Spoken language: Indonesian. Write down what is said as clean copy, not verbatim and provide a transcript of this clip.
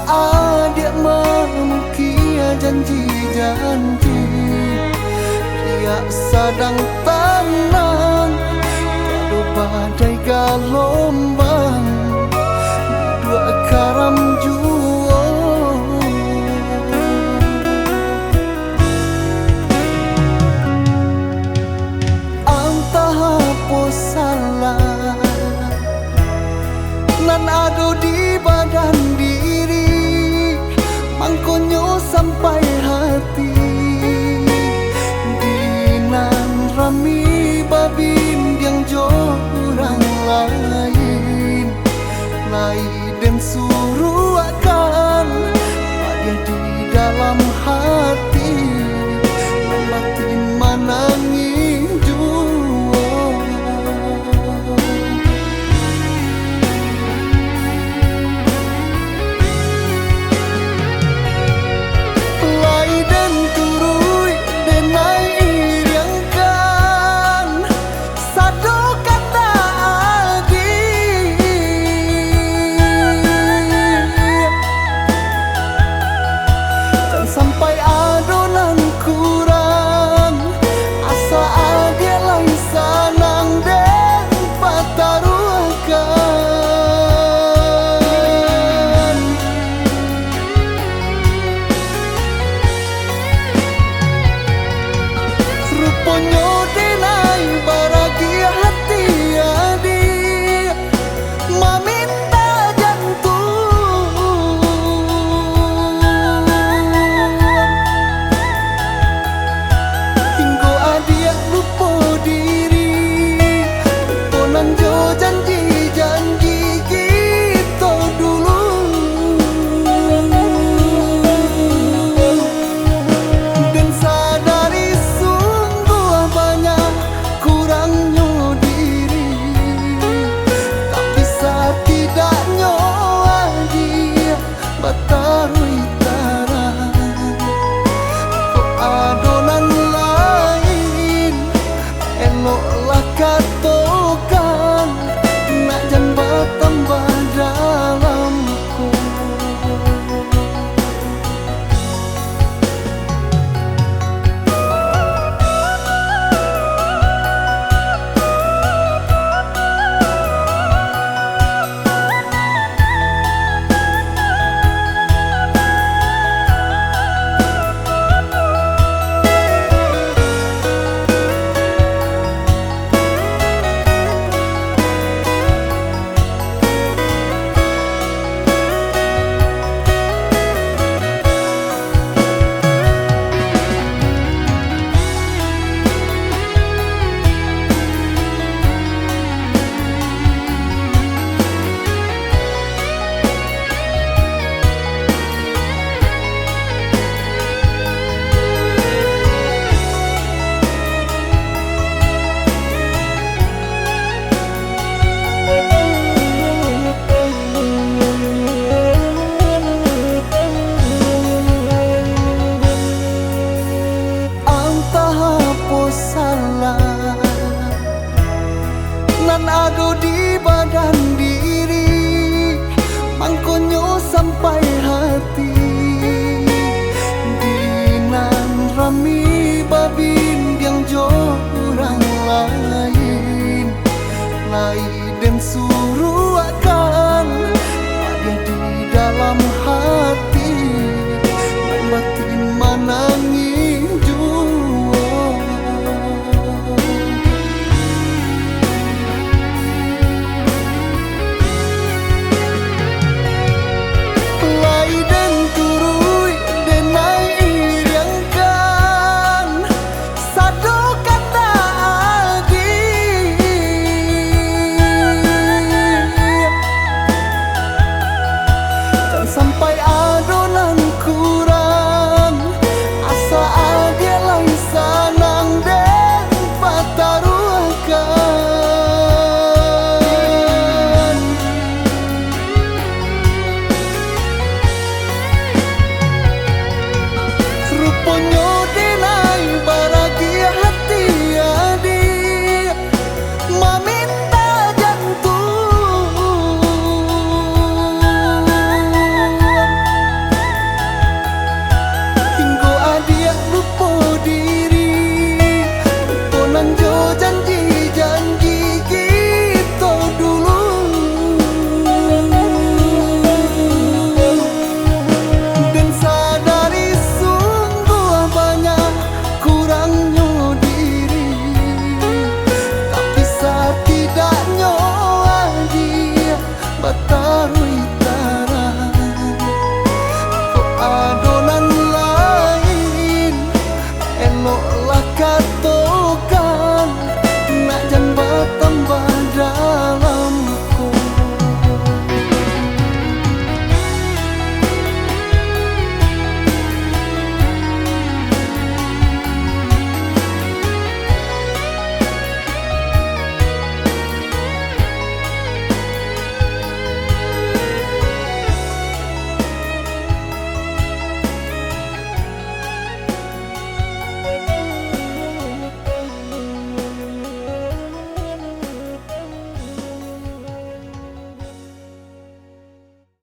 adik menukir janji-janji, dia sedang tenang kado badai gelombang dua karam jua. Antah apa salah nan ado di badan diri, mangkonyo sampai hati dinan rami babin yang jauh orang lain dan suruh akan ada di dalam hati membatin manangin jua. Lai dan turui denai iriangkan satu kata adi, dan sampai adonan kurang asa adia lain sanang dan pataruakan. Ruponyo denai baragia hati adi meminta jantung, hingga adia lupa diri ponan jo janji-janji kita dulu. Dan sadari sungguh banyak kurangnya diri, tak bisa tidaknya dia batarui tarang kok adonan lain eloklah katakan nak jan bertambah dalamku. Nan ado di badan diri, mangkonyo sampai hati dinan rami babin yang jauh orang lain dan suruh akan ada di dalam hati membatin manangin jua. Sampai